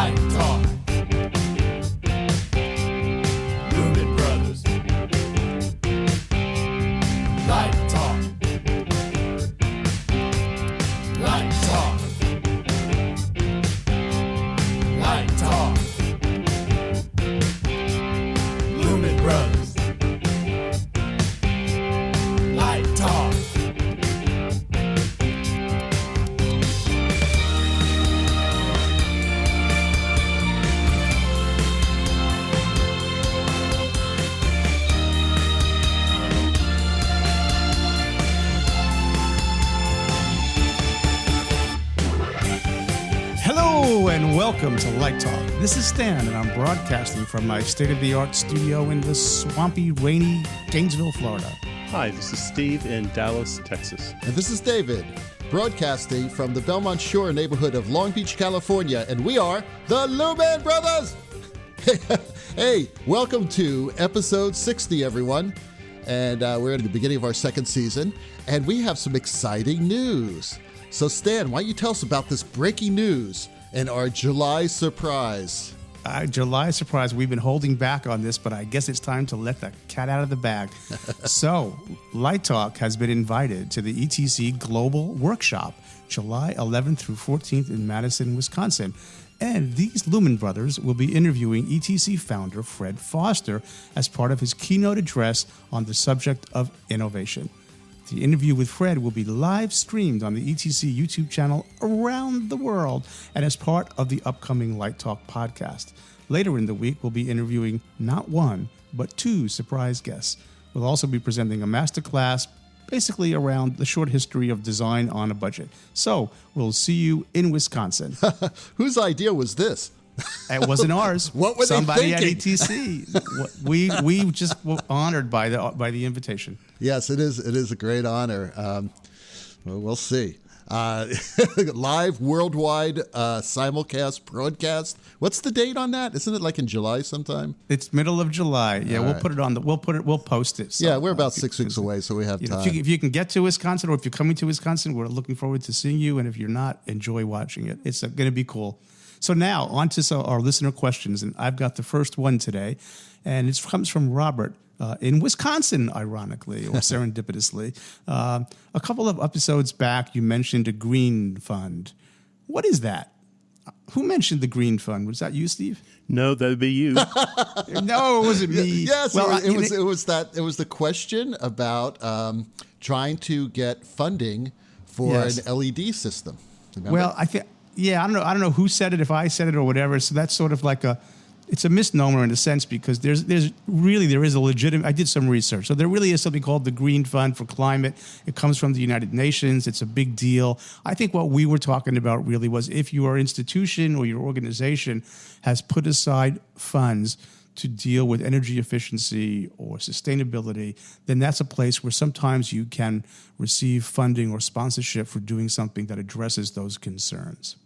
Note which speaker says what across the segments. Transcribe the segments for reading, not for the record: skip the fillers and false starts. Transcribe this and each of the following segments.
Speaker 1: Light Talk. Lumen Brothers. Light Talk. Light Talk. Light Talk. Lumen Brothers. Light Talk.
Speaker 2: Hello and welcome to Light Talk. This is Stan and I'm broadcasting from my state-of-the-art studio in the swampy, rainy Gainesville, Florida.
Speaker 3: Hi, this is Steve in Dallas, Texas.
Speaker 4: And this is David, broadcasting from the Belmont Shore neighborhood of Long Beach, California, and we are the Lumen Brothers! Hey, welcome to episode 60, everyone. And we're at the beginning of our second season, and we have some exciting news. So Stan, why don't you tell us about this breaking news and our July surprise?
Speaker 2: July surprise, we've been holding back on this, but I guess it's time to let the cat out of the bag. So, Light Talk has been invited to the ETC Global Workshop, July 11th through 14th in Madison, Wisconsin. And these Lumen Brothers will be interviewing ETC founder Fred Foster as part of his keynote address on the subject of innovation. The interview with Fred will be live streamed on the ETC YouTube channel around the world and as part of the upcoming Light Talk podcast. Later in the week, we'll be interviewing not one, but two surprise guests. We'll also be presenting a masterclass basically around the short history of design on a budget. So we'll see you in Wisconsin.
Speaker 4: Whose idea was this?
Speaker 2: It wasn't ours.
Speaker 4: What were
Speaker 2: Somebody
Speaker 4: they thinking?
Speaker 2: at ETC. We just were honored by the invitation.
Speaker 4: Yes, it is a great honor. Well, we'll see. Live worldwide simulcast broadcast. What's the date on that? Isn't it like in July sometime?
Speaker 2: It's middle of July. Yeah,
Speaker 4: All
Speaker 2: we'll
Speaker 4: right.
Speaker 2: put it on we'll post it. So,
Speaker 4: Yeah, we're about 6 weeks away, so we have time.
Speaker 2: If you can get to Wisconsin, or if you're coming to Wisconsin, we're looking forward to seeing you. And if you're not, enjoy watching it. It's going to be cool. So now on to our listener questions, and I've got the first one today, and it comes from Robert in Wisconsin, ironically or serendipitously. A couple of episodes back, you mentioned a green fund. What is that? Who mentioned the green fund? Was that you, Steve?
Speaker 3: No, that'd be you.
Speaker 2: No, it wasn't me.
Speaker 4: Yes,
Speaker 2: Well,
Speaker 4: it was the question about trying to get funding for
Speaker 2: Yes.
Speaker 4: an LED system. Remember?
Speaker 2: Well, I don't know who said it, if I said it or whatever. So that's sort of like it's a misnomer in a sense, because there is a legitimate, I did some research. So there really is something called the Green Fund for Climate. It comes from the United Nations. It's a big deal. I think what we were talking about really was if your institution or your organization has put aside funds to deal with energy efficiency or sustainability, then that's a place where sometimes you can receive funding or sponsorship for doing something that addresses those concerns.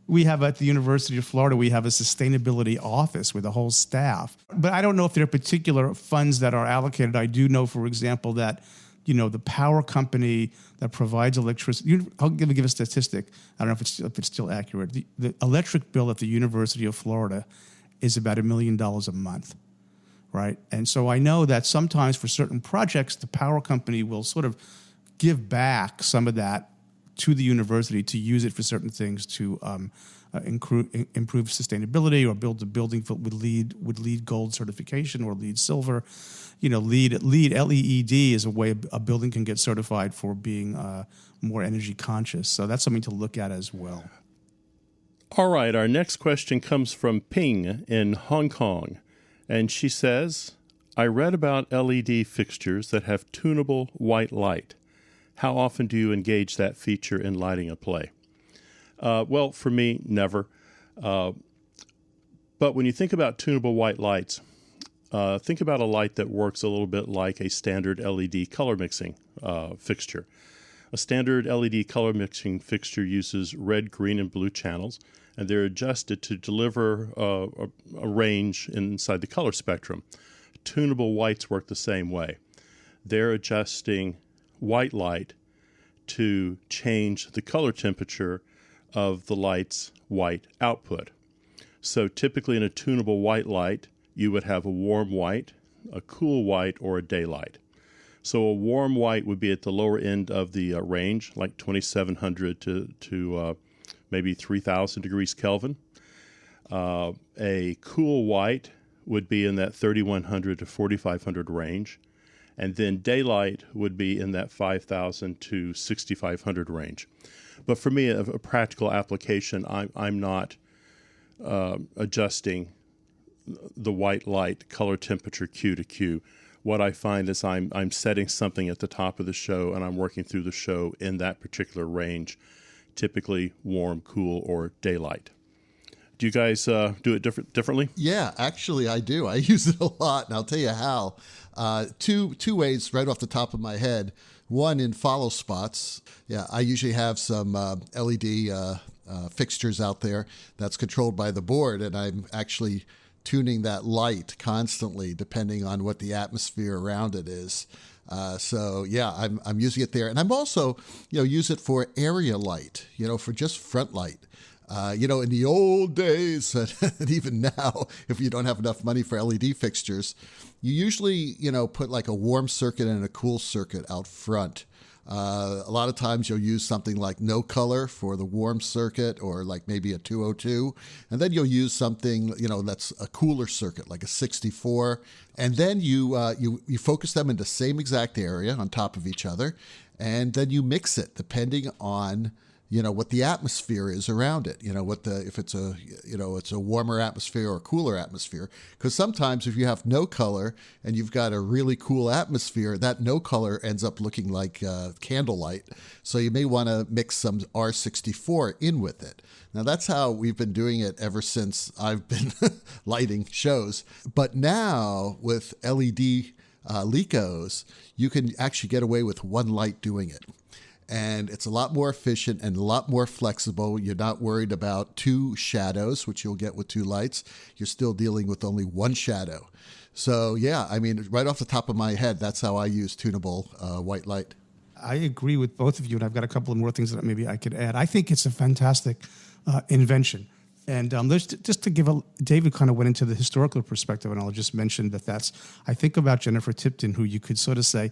Speaker 2: We have at the University of Florida, we have a sustainability office with a whole staff. But I don't know if there are particular funds that are allocated. I do know, for example, that the power company that provides electricity. I'll give a statistic. I don't know if it's still accurate. The electric bill at the University of Florida is about $1 million a month, right? And so I know that sometimes for certain projects, the power company will sort of give back some of that to the university to use it for certain things to improve sustainability or build a building with LEED Gold certification or LEED Silver. LEED LEED is a way a building can get certified for being more energy conscious. So that's something to look at as well.
Speaker 3: All right, our next question comes from Ping in Hong Kong. And she says, I read about LED fixtures that have tunable white light. How often do you engage that feature in lighting a play? Well, for me, never. But when you think about tunable white lights, think about a light that works a little bit like a standard LED color mixing fixture. A standard LED color mixing fixture uses red, green, and blue channels, and they're adjusted to deliver a range inside the color spectrum. Tunable whites work the same way. They're adjusting white light to change the color temperature of the light's white output. So typically in a tunable white light, you would have a warm white, a cool white, or a daylight. So a warm white would be at the lower end of the range, like 2700 to maybe 3000 degrees Kelvin. A cool white would be in that 3100 to 4500 range. And then daylight would be in that 5,000 to 6,500 range. But for me, a practical application, I'm not adjusting the white light color temperature Q to Q. What I find is I'm setting something at the top of the show, and I'm working through the show in that particular range, typically warm, cool, or daylight. Do you guys do it differently?
Speaker 4: Yeah, actually I do. I use it a lot, and I'll tell you how. Two ways right off the top of my head. One, in follow spots. Yeah, I usually have some LED fixtures out there that's controlled by the board, and I'm actually tuning that light constantly depending on what the atmosphere around it is. So yeah, I'm using it there, and I'm also use it for area light, for just front light. In the old days, and even now, if you don't have enough money for LED fixtures, you usually, put like a warm circuit and a cool circuit out front. A lot of times you'll use something like no color for the warm circuit, or like maybe a 202. And then you'll use something, that's a cooler circuit, like a 64. And then you focus them in the same exact area on top of each other. And then you mix it depending on what the atmosphere is around it, if it's a warmer atmosphere or a cooler atmosphere. Because sometimes if you have no color and you've got a really cool atmosphere, that no color ends up looking like candlelight. So you may want to mix some R64 in with it. Now that's how we've been doing it ever since I've been lighting shows. But now with LED LECOs, you can actually get away with one light doing it. And it's a lot more efficient and a lot more flexible. You're not worried about two shadows, which you'll get with two lights. You're still dealing with only one shadow. So yeah, right off the top of my head, that's how I use tunable white light.
Speaker 2: I agree with both of you, and I've got a couple of more things that maybe I could add. I think it's a fantastic invention. And just to give David kind of went into the historical perspective, and I'll just mention I think about Jennifer Tipton, who you could sort of say,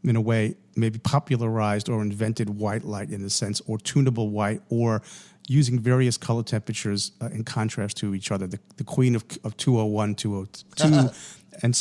Speaker 2: in a way, maybe popularized or invented white light in a sense, or tunable white, or using various color temperatures in contrast to each other. The queen of 201, 202, and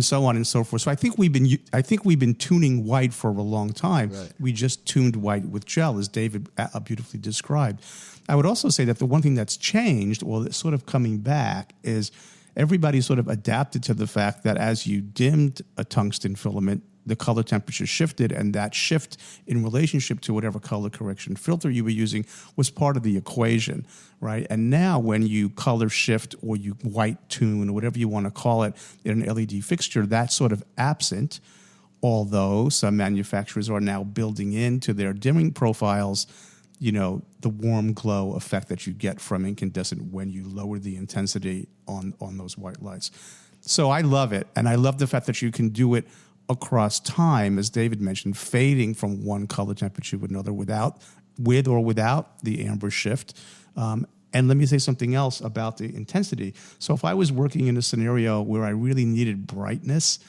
Speaker 2: so on and so forth. So I think we've been tuning white for a long time.
Speaker 4: Right.
Speaker 2: We just tuned white with gel, as David beautifully described. I would also say that the one thing that's changed, or that's sort of coming back, is everybody sort of adapted to the fact that as you dimmed a tungsten filament, the color temperature shifted, and that shift in relationship to whatever color correction filter you were using was part of the equation, right? And now when you color shift or you white tune or whatever you want to call it in an LED fixture, that's sort of absent, although some manufacturers are now building into their dimming profiles, the warm glow effect that you get from incandescent when you lower the intensity on those white lights. So I love it, and I love the fact that you can do it across time, as David mentioned, fading from one color temperature to another with or without the amber shift. And let me say something else about the intensity. So if I was working in a scenario where I really needed brightness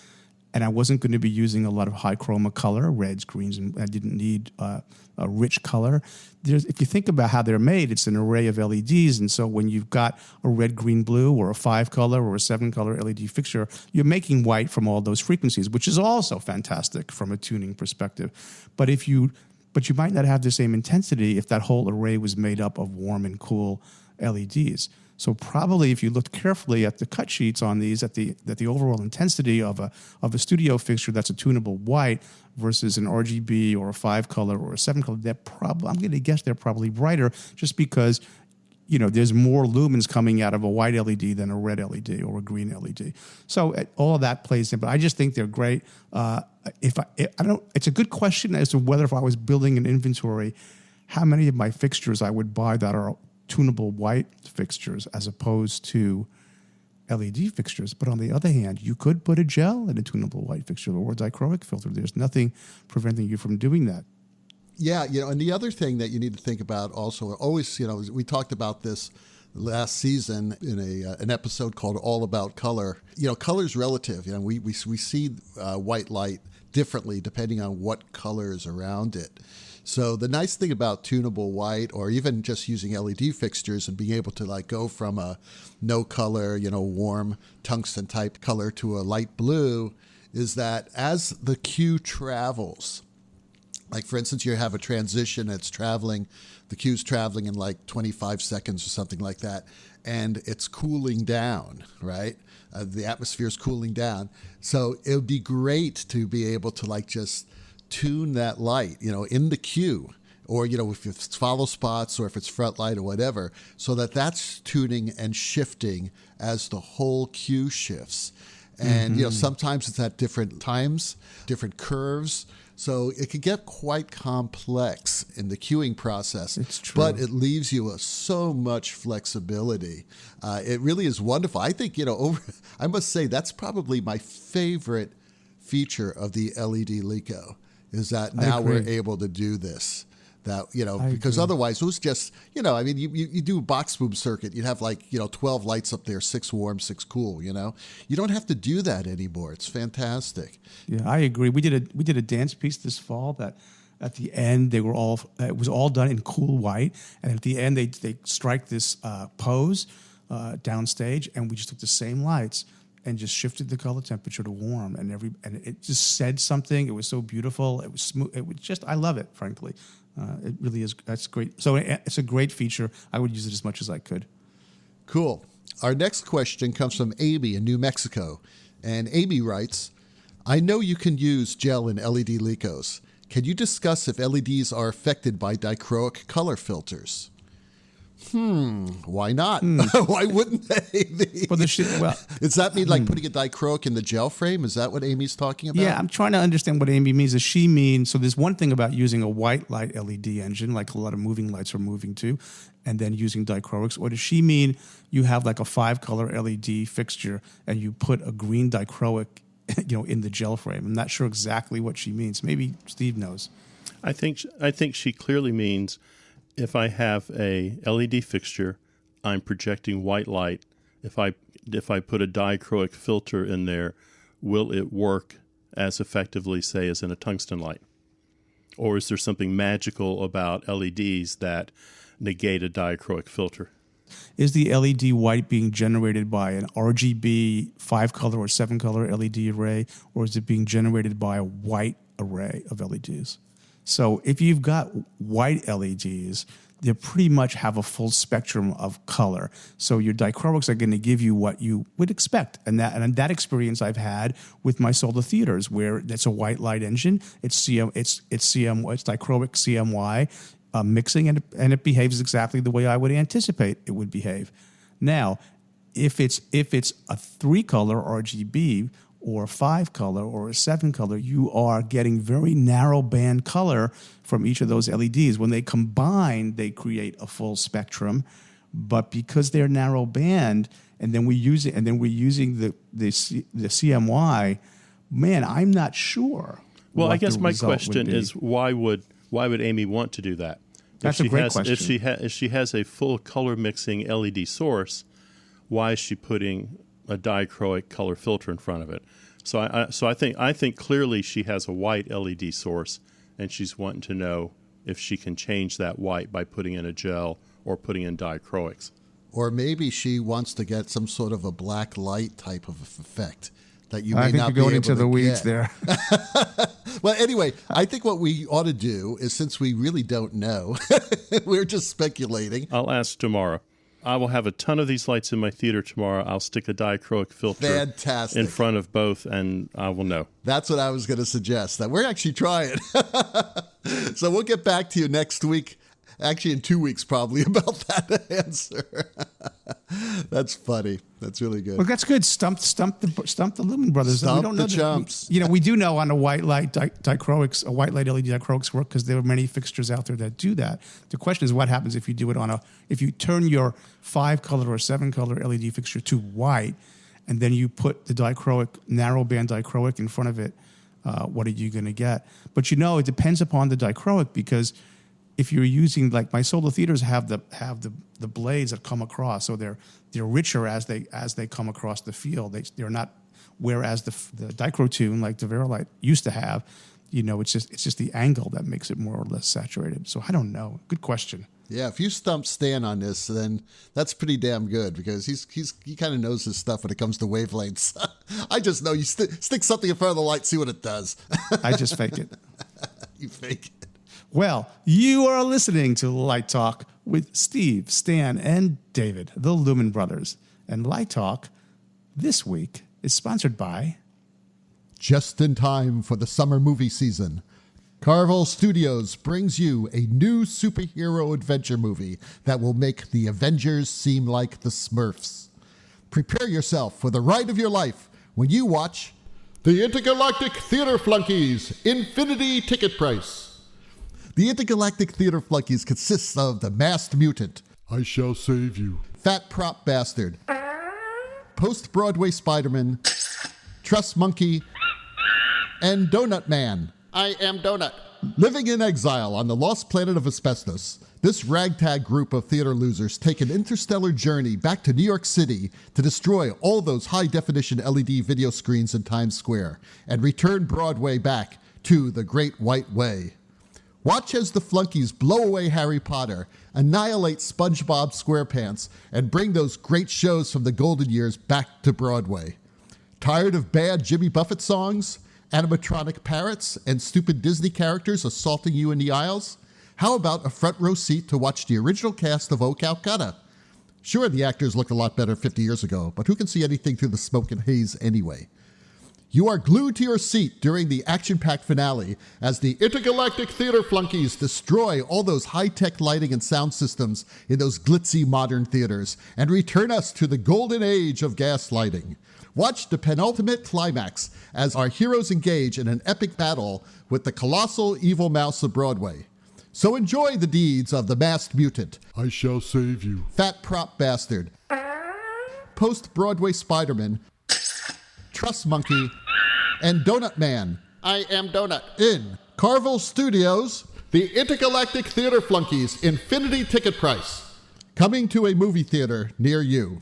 Speaker 2: and I wasn't going to be using a lot of high chroma color, reds, greens, and I didn't need a rich color. If you think about how they're made, it's an array of LEDs, and so when you've got a red, green, blue, or a 5-color or a 7-color LED fixture, you're making white from all those frequencies, which is also fantastic from a tuning perspective. But you might not have the same intensity if that whole array was made up of warm and cool LEDs. So probably if you looked carefully at the cut sheets on these, that the overall intensity of a studio fixture that's a tunable white versus an RGB or a 5-color or a 7-color, I'm going to guess they're probably brighter, just because there's more lumens coming out of a white LED than a red LED or a green LED. So all of that plays in, but I just think they're great. It's a good question as to whether if I was building an inventory, how many of my fixtures I would buy that are tunable white fixtures as opposed to LED fixtures. But on the other hand, you could put a gel in a tunable white fixture or a dichroic filter. There's nothing preventing you from doing that.
Speaker 4: Yeah, and the other thing that you need to think about also, always, we talked about this last season in an episode called All About Color. Color's relative. We see white light differently depending on what color is around it. So the nice thing about tunable white, or even just using LED fixtures and being able to go from a no color, warm tungsten type color to a light blue, is that as the cue travels, like for instance, you have a transition that's traveling, the cue's traveling in 25 seconds or something like that, and it's cooling down, right? The atmosphere's cooling down. So it would be great to be able to just tune that light, in the cue, or, if it's follow spots or if it's front light or whatever, so that's tuning and shifting as the whole cue shifts. And, sometimes it's at different times, different curves. So it can get quite complex in the queuing process.
Speaker 2: It's true.
Speaker 4: But it leaves you so much flexibility. It really is wonderful. I think, I must say that's probably my favorite feature of the LED Lico, is that now we're able to do this. Because otherwise it was just, you do a box boom circuit, you'd have 12 lights up there, 6 warm, 6 cool, You don't have to do that anymore. It's fantastic.
Speaker 2: Yeah, I agree. We did a dance piece this fall that at the end it was all done in cool white, and at the end they strike this pose downstage, and we just took the same lights and just shifted the color temperature to warm, and it just said something. It was so beautiful. It was smooth. It was just, I love it, frankly. It really is. That's great. So it's a great feature. I would use it as much as I could.
Speaker 4: Cool. Our next question comes from Amy in New Mexico. And Amy writes, I know you can use gel in LED Licos. Can you discuss if LEDs are affected by dichroic color filters? Why not? Why wouldn't they be? Does that mean putting a dichroic in the gel frame? Is that what Amy's talking about?
Speaker 2: Yeah, I'm trying to understand what Amy means. Does she mean, so there's one thing about using a white light LED engine, like a lot of moving lights are moving to, and then using dichroics, or does she mean you have a 5-color LED fixture and you put a green dichroic in the gel frame? I'm not sure exactly what she means. Maybe Steve knows.
Speaker 3: I think she clearly means if I have a LED fixture, I'm projecting white light. If I put a dichroic filter in there, will it work as effectively, say, as in a tungsten light? Or is there something magical about LEDs that negate a dichroic filter?
Speaker 2: Is the LED white being generated by an RGB 5-color or 7-color LED array, or is it being generated by a white array of LEDs? So if you've got white LEDs, they pretty much have a full spectrum of color. So your dichroics are going to give you what you would expect. And that experience I've had with my solar theaters, where it's a white light engine, it's dichroic CMY mixing, and it behaves exactly the way I would anticipate it would behave. Now, if it's a 3-color RGB, or a 5-color or a 7-color, you are getting very narrow band color from each of those LEDs. When they combine, they create a full spectrum, but because they're narrow band, and then we're using the CMY, man, I'm not sure.
Speaker 3: Well, I guess my question is, why would Amy want to do that?
Speaker 2: That's a great question.
Speaker 3: If she has a full color mixing LED source, why is she putting a dichroic color filter in front of it? So I think clearly she has a white LED source, and she's wanting to know if she can change that white by putting in a gel or putting in dichroics.
Speaker 4: Or maybe she wants to get some sort of a black light type of effect that you may not be able to get. I think you're going into the weeds there. Well, anyway, I think what we ought to do is, since we really don't know, we're just speculating.
Speaker 3: I'll ask tomorrow. I will have a ton of these lights in my theater tomorrow. I'll stick a dichroic filter in front of both, and I will know.
Speaker 4: That's what I was going to suggest, that we're actually trying. So we'll get back to you next week, actually in 2 weeks probably, about that answer. That's funny. That's really good.
Speaker 2: Well, that's good. Stump the Lumen Brothers.
Speaker 4: Stump
Speaker 2: we don't know
Speaker 4: the chumps.
Speaker 2: We do know on a white light dichroics, a white light LED dichroics work, because there are many fixtures out there that do that. The question is, what happens if you do it if you turn your 5-color or 7-color LED fixture to white, and then you put the dichroic, narrow band dichroic in front of it? What are you going to get? But it depends upon the dichroic, because if you're using, like, my solo theaters have the blades that come across, so they're richer as they come across the field. They're not, whereas the dichrotune, like the Verilight used to have, it's just the angle that makes it more or less saturated. So I don't know. Good question.
Speaker 4: Yeah, if you stump Stan on this, then that's pretty damn good, because he kind of knows his stuff when it comes to wavelengths. I just know you stick something in front of the light, see what it does.
Speaker 2: I just fake it.
Speaker 4: You fake it.
Speaker 2: Well, you are listening to Light Talk with Steve, Stan, and David, the Lumen Brothers. And Light Talk this week is sponsored by...
Speaker 4: Just in time for the summer movie season, Carvel Studios brings you a new superhero adventure movie that will make the Avengers seem like the Smurfs. Prepare yourself for the ride of your life when you watch the Intergalactic Theater Flunkies, Infinity Ticket Price. The Intergalactic Theater Flunkies consists of the Masked Mutant,
Speaker 5: I shall save you,
Speaker 4: Fat Prop Bastard, Post-Broadway Spider-Man, Truss Monkey, and Donut Man. I am Donut. Living in exile on the lost planet of Asbestos, this ragtag group of theater losers take an interstellar journey back to New York City to destroy all those high-definition LED video screens in Times Square and return Broadway back to the Great White Way. Watch as the Flunkies blow away Harry Potter, annihilate SpongeBob SquarePants, and bring those great shows from the golden years back to Broadway. Tired of bad Jimmy Buffett songs, animatronic parrots, and stupid Disney characters assaulting you in the aisles? How about a front row seat to watch the original cast of O Calcutta? Sure, the actors looked a lot better 50 years ago, but who can see anything through the smoke and haze anyway? You are glued to your seat during the action-packed finale as the Intergalactic Theater Flunkies destroy all those high-tech lighting and sound systems in those glitzy modern theaters and return us to the golden age of gaslighting. Watch the penultimate climax as our heroes engage in an epic battle with the colossal evil mouse of Broadway. So enjoy the deeds of the Masked Mutant,
Speaker 5: I shall save you,
Speaker 4: Fat Prop Bastard, Post-Broadway Spider-Man, Truss Monkey, and Donut Man. I am Donut. In Carvel Studios, the Intergalactic Theater Flunkies, Infinity Ticket Price. Coming to a movie theater near you.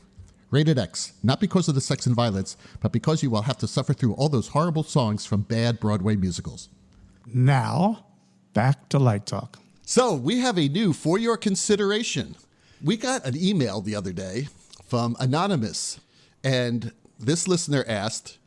Speaker 4: Rated X, not because of the sex and violence, but because you will have to suffer through all those horrible songs from bad Broadway musicals.
Speaker 2: Now, back to Light Talk.
Speaker 4: So, we have a new For Your Consideration. We got an email the other day from Anonymous, and this listener asked,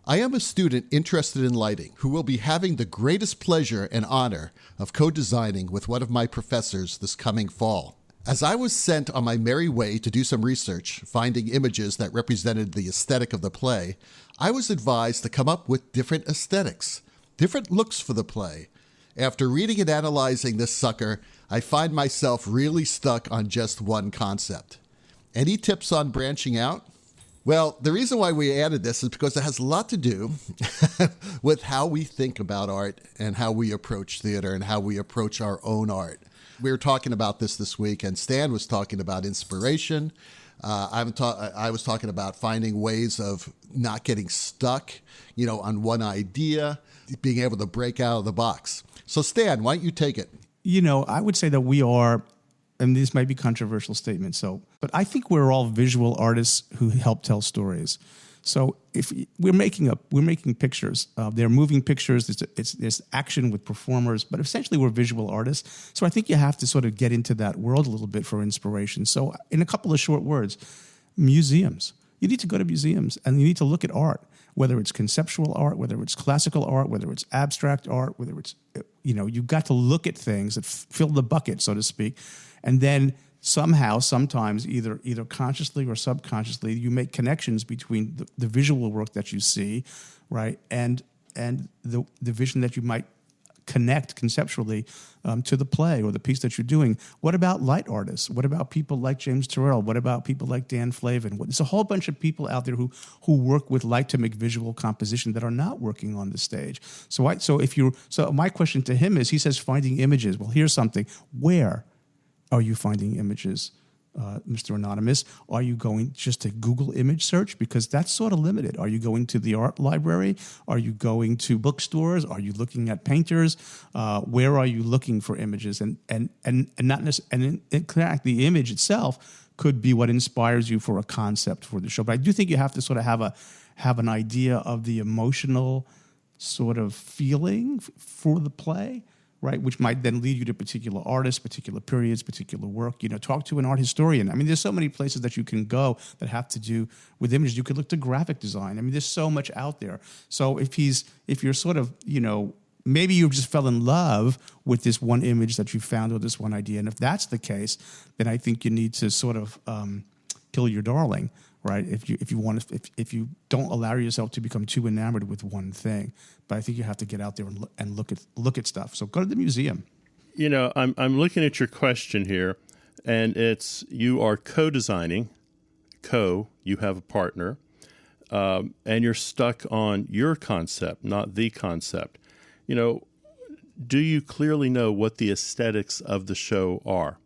Speaker 4: I am a student interested in lighting who will be having the greatest pleasure and honor of co-designing with one of my professors this coming fall. As I was sent on my merry way to do some research, finding images that represented the aesthetic of the play, I was advised to come up with different aesthetics, different looks for the play. After reading and analyzing this sucker, I find myself really stuck on just one concept. Any tips on branching out? Well, the reason why we added this is because it has a lot to do with how we think about art and how we approach theater and how we approach our own art. We were talking about this week, and Stan was talking about inspiration. I was talking about finding ways of not getting stuck, on one idea, being able to break out of the box. So, Stan, why don't you take it?
Speaker 2: I would say that we are, and this might be a controversial statement, but I think we're all visual artists who help tell stories. So if we're making pictures, they're moving pictures. There's action with performers, but essentially we're visual artists. So I think you have to sort of get into that world a little bit for inspiration. So in a couple of short words, museums. You need to go to museums and you need to look at art, whether it's conceptual art, whether it's classical art, whether it's abstract art, whether it's you've got to look at things that fill the bucket, so to speak, and then sometimes, either consciously or subconsciously, you make connections between the visual work that you see, right, and the vision that you might connect conceptually to the play or the piece that you're doing. What about light artists? What about people like James Turrell? What about people like Dan Flavin? There's a whole bunch of people out there who work with light to make visual composition that are not working on the stage. So my question to him is, he says finding images. Well, here's something. Where are you finding images Mr. Anonymous? Are you going just to Google image search? Because that's sort of limited. Are you going to the art library? Are you going to bookstores? Are you looking at painters? Where are you looking for images? And not necessarily, and in fact, the image itself could be what inspires you for a concept for the show. But I do think you have to sort of have an idea of the emotional sort of feeling for the play, right? Which might then lead you to particular artists, particular periods, particular work. Talk to an art historian. I mean, there's so many places that you can go that have to do with images. You could look to graphic design. I mean, there's so much out there. So if you're sort of, maybe you just fell in love with this one image that you found or this one idea, and if that's the case, then I think you need to sort of kill your darling, right? If you don't allow yourself to become too enamored with one thing. But I think you have to get out there and look at stuff. So go to the museum.
Speaker 3: I'm looking at your question here, and it's you are co-designing. You have a partner, and you're stuck on your concept, not the concept. Do you clearly know what the aesthetics of the show are?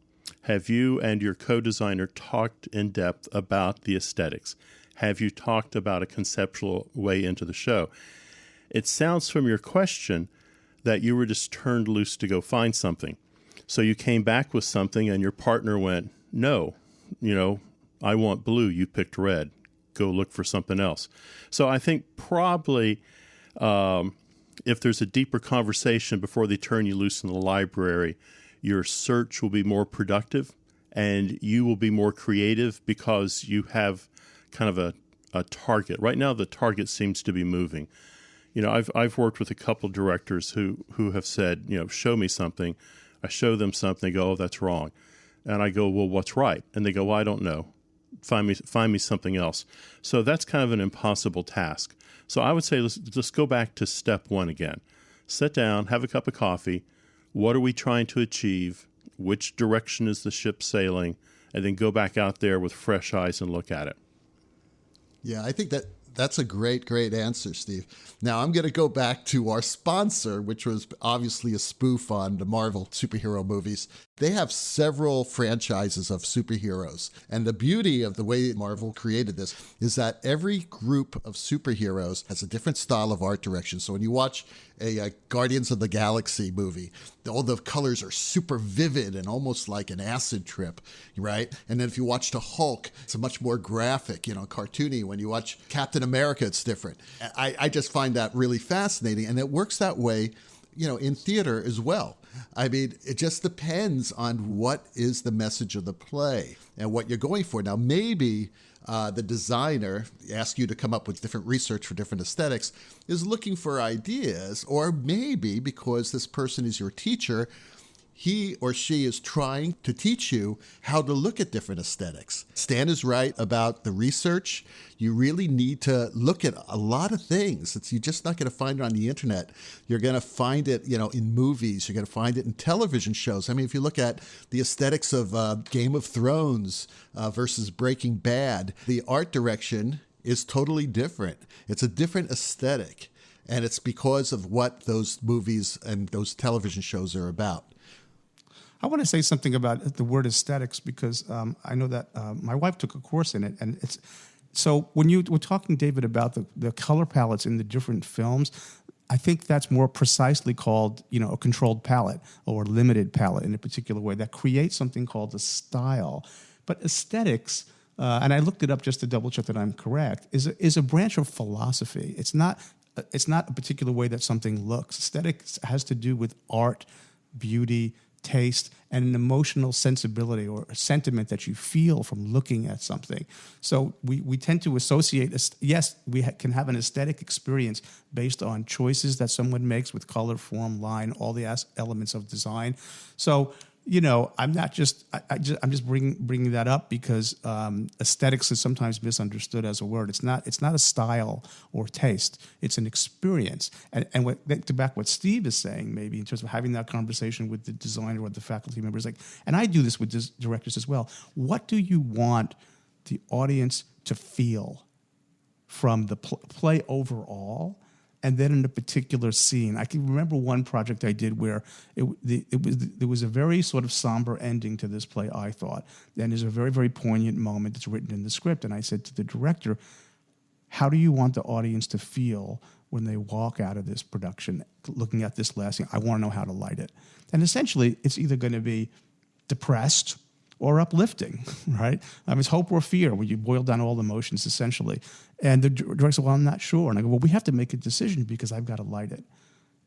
Speaker 3: Have you and your co-designer talked in depth about the aesthetics? Have you talked about a conceptual way into the show? It sounds from your question that you were just turned loose to go find something. So you came back with something and your partner went, no, I want blue, you picked red. Go look for something else. So I think probably if there's a deeper conversation before they turn you loose in the library, your search will be more productive and you will be more creative because you have kind of a target. Right now, the target seems to be moving. I've worked with a couple directors who have said, show me something. I show them something. They go, oh, that's wrong. And I go, well, what's right? And they go, well, I don't know. Find me something else. So that's kind of an impossible task. So I would say let's go back to step one again. Sit down, have a cup of coffee. What are we trying to achieve? Which direction is the ship sailing? And then go back out there with fresh eyes and look at it.
Speaker 4: Yeah, I think that's a great answer, Steve. Now, I'm going to go back to our sponsor, which was obviously a spoof on the Marvel superhero movies. They have several franchises of superheroes. And the beauty of the way Marvel created this is that every group of superheroes has a different style of art direction. So when you watch a Guardians of the Galaxy movie, all the colors are super vivid and almost like an acid trip, right? And then if you watch the Hulk, it's a much more graphic, cartoony. When you watch Captain America, it's different. I just find that really fascinating. And it works that way, in theater as well. I mean, it just depends on what is the message of the play and what you're going for. Now, maybe the designer asks you to come up with different research for different aesthetics is looking for ideas, or maybe because this person is your teacher, he or she is trying to teach you how to look at different aesthetics. Stan is right about the research. You really need to look at a lot of things. You're just not going to find it on the internet. You're going to find it, in movies. You're going to find it in television shows. I mean, if you look at the aesthetics of Game of Thrones versus Breaking Bad, the art direction is totally different. It's a different aesthetic. And it's because of what those movies and those television shows are about.
Speaker 2: I want to say something about the word aesthetics because I know that my wife took a course in it, and it's so when you were talking, David, about the color palettes in the different films, I think that's more precisely called a controlled palette or limited palette in a particular way that creates something called a style. But aesthetics, and I looked it up just to double check that I'm correct, is a branch of philosophy. It's not a particular way that something looks. Aesthetics has to do with art, beauty, taste, and an emotional sensibility or a sentiment that you feel from looking at something. So we tend to associate, yes, we can have an aesthetic experience based on choices that someone makes with color, form, line, all the elements of design. So, I'm just bringing that up because aesthetics is sometimes misunderstood as a word. It's not a style or taste. It's an experience. And to back what Steve is saying, maybe in terms of having that conversation with the designer or the faculty members, and I do this with directors as well. What do you want the audience to feel from the play overall? and then in a particular scene. I can remember one project I did where there was a very sort of somber ending to this play, I thought. And there's a very, very poignant moment that's written in the script. And I said to the director, how do you want the audience to feel when they walk out of this production looking at this last scene? I want to know how to light it. And essentially, it's either going to be depressed or uplifting, right? It's hope or fear when you boil down all the emotions, essentially. And the director said, well, I'm not sure. And I go, well, we have to make a decision because I've got to light it.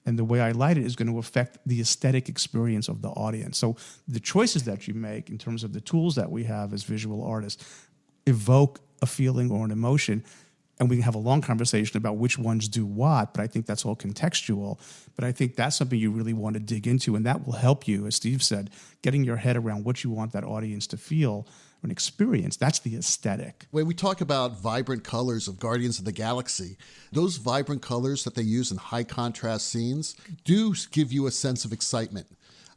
Speaker 2: And the way I light it is going to affect the aesthetic experience of the audience. So the choices that you make in terms of the tools that we have as visual artists evoke a feeling or an emotion. And we can have a long conversation about which ones do what, but I think that's all contextual. But I think that's something you really want to dig into, and that will help you, as Steve said, getting your head around what you want that audience to feel and experience. That's the aesthetic.
Speaker 4: When we talk about vibrant colors of Guardians of the Galaxy, those vibrant colors that they use in high contrast scenes do give you a sense of excitement.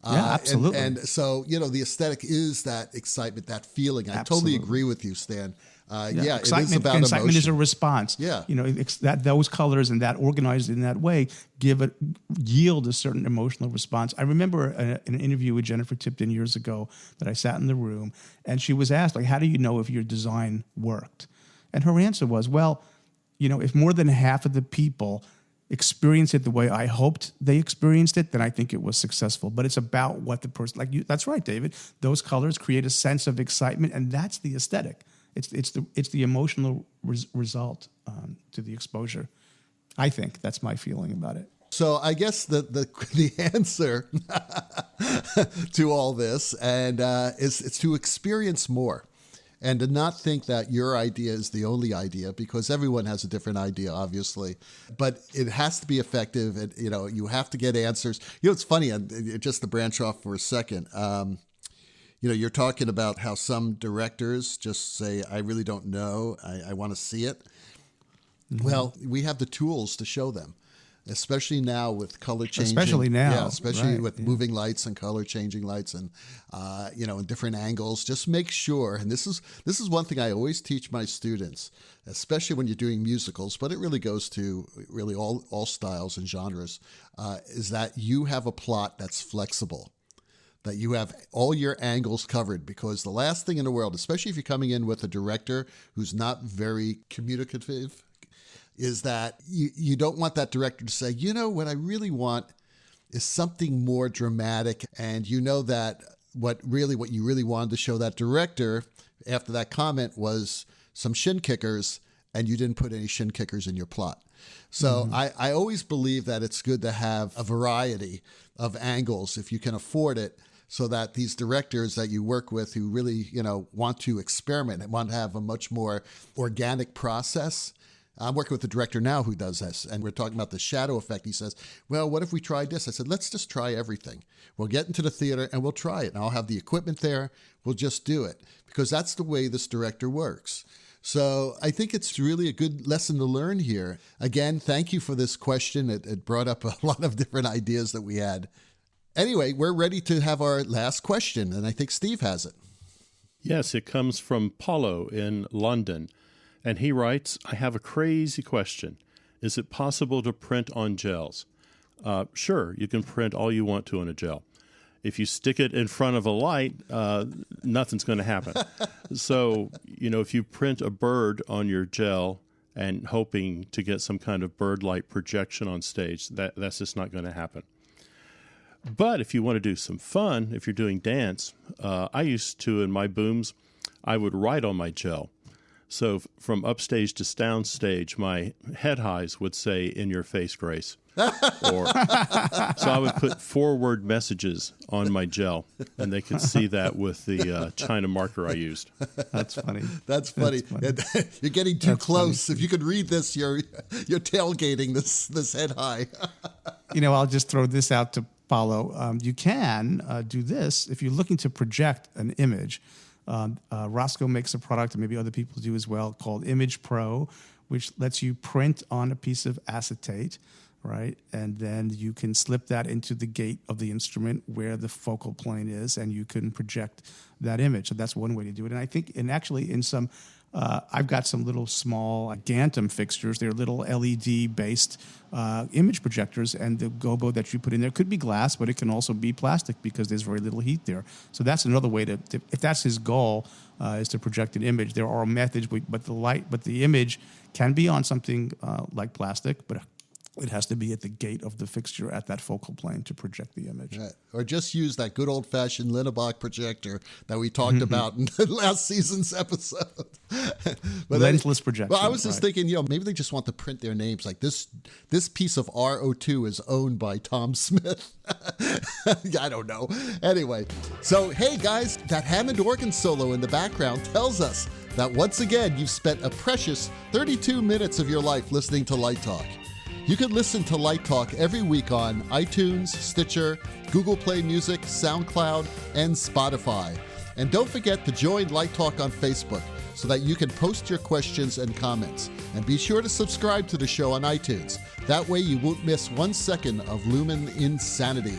Speaker 2: Yeah, absolutely.
Speaker 4: And so, the aesthetic is that excitement, that feeling. I totally agree with you, Stan. It is about
Speaker 2: excitement
Speaker 4: emotion.
Speaker 2: is a response.
Speaker 4: Yeah.
Speaker 2: That those colors and that organized in that way yield a certain emotional response. I remember an interview with Jennifer Tipton years ago that I sat in the room, and she was asked, how do you know if your design worked? And her answer was, if more than half of the people experience it the way I hoped they experienced it, then I think it was successful. But it's about what the person, that's right, David. Those colors create a sense of excitement, and that's the aesthetic. It's the emotional result to the exposure. I think that's my feeling about it.
Speaker 4: So I guess the answer to all this is to experience more, and to not think that your idea is the only idea, because everyone has a different idea, obviously. But it has to be effective, and you have to get answers. It's funny, and just to branch off for a second. You're talking about how some directors just say, I really don't know. I want to see it. Mm-hmm. Well, we have the tools to show them, especially now with color changing.
Speaker 2: Especially now.
Speaker 4: Yeah, especially with moving lights and color changing lights and, in different angles. Just make sure, and this is one thing I always teach my students, especially when you're doing musicals, but it really goes to really all styles and genres, is that you have a plot that's flexible, that you have all your angles covered, because the last thing in the world, especially if you're coming in with a director who's not very communicative, is that you don't want that director to say, what I really want is something more dramatic. And that what you really wanted to show that director after that comment was some shin kickers, and you didn't put any shin kickers in your plot. So I always believe that it's good to have a variety of angles if you can afford it, so that these directors that you work with who really, want to experiment and want to have a much more organic process. I'm working with a director now who does this, and we're talking about the shadow effect. He says, well, what if we tried this? I said, let's just try everything. We'll get into the theater and we'll try it. And I'll have the equipment there. We'll just do it, because that's the way this director works. So I think it's really a good lesson to learn here. Again, thank you for this question. It brought up a lot of different ideas that we had. Anyway, we're ready to have our last question, and I think Steve has it.
Speaker 3: Yes, it comes from Paulo in London, and he writes, I have a crazy question. Is it possible to print on gels? Sure, you can print all you want to on a gel. If you stick it in front of a light, nothing's going to happen. So, if you print a bird on your gel and hoping to get some kind of bird light projection on stage, that's just not going to happen. But if you want to do some fun, if you're doing dance, I used to, in my booms, I would write on my gel. So from upstage to downstage, my head highs would say, in your face, Grace. So I would put forward messages on my gel, and they could see that with the China marker I used.
Speaker 2: That's funny.
Speaker 4: That's funny. You're getting too close. Funny. If you could read this, you're tailgating this head high.
Speaker 2: I'll just throw this out to Paulo. You can do this if you're looking to project an image. Roscoe makes a product, and maybe other people do as well, called Image Pro, which lets you print on a piece of acetate, right? And then you can slip that into the gate of the instrument where the focal plane is, and you can project that image. So that's one way to do it. And I think, actually in some I've got some little small Gantum fixtures. They're little LED-based image projectors, and the gobo that you put in there could be glass, but it can also be plastic because there's very little heat there. So that's another way to if that's his goal, is to project an image. There are methods, but the image can be on something like plastic, but it has to be at the gate of the fixture at that focal plane to project the image.
Speaker 4: Right. Or just use that good old-fashioned Linnebach projector that we talked about in the last season's episode. But
Speaker 2: Lensless projection.
Speaker 4: Well, I was just thinking, maybe they just want to print their names. Like this piece of RO2 is owned by Tom Smith. I don't know. Anyway, so hey guys, that Hammond organ solo in the background tells us that once again you've spent a precious 32 minutes of your life listening to Light Talk. You can listen to Light Talk every week on iTunes, Stitcher, Google Play Music, SoundCloud, and Spotify. And don't forget to join Light Talk on Facebook so that you can post your questions and comments. And be sure to subscribe to the show on iTunes. That way you won't miss 1 second of Lumen insanity.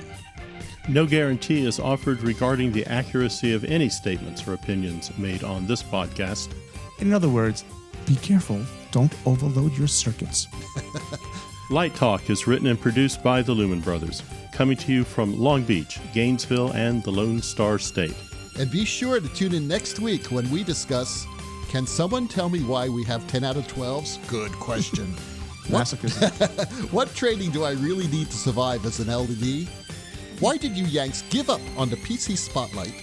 Speaker 3: No guarantee is offered regarding the accuracy of any statements or opinions made on this podcast.
Speaker 2: In other words, be careful. Don't overload your circuits.
Speaker 3: Light Talk is written and produced by the Lumen Brothers, coming to you from Long Beach, Gainesville, and the Lone Star State.
Speaker 4: And be sure to tune in next week when we discuss, can someone tell me why we have 10 out of 12s? Good question. What training do I really need to survive as an LED? Why did you Yanks give up on the PC Spotlight?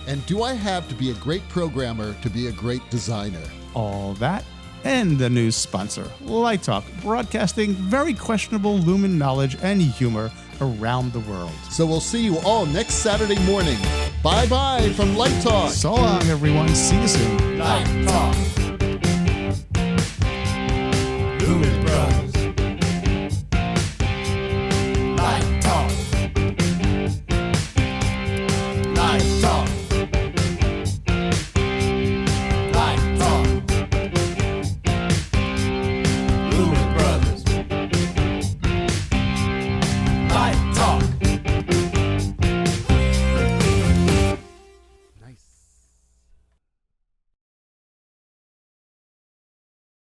Speaker 4: And do I have to be a great programmer to be a great designer?
Speaker 2: All that and the news sponsor, Light Talk, broadcasting very questionable Lumen knowledge and humor around the world.
Speaker 4: So we'll see you all next Saturday morning. Bye-bye from Light Talk.
Speaker 2: So long, everyone. See you soon.
Speaker 1: Light Talk.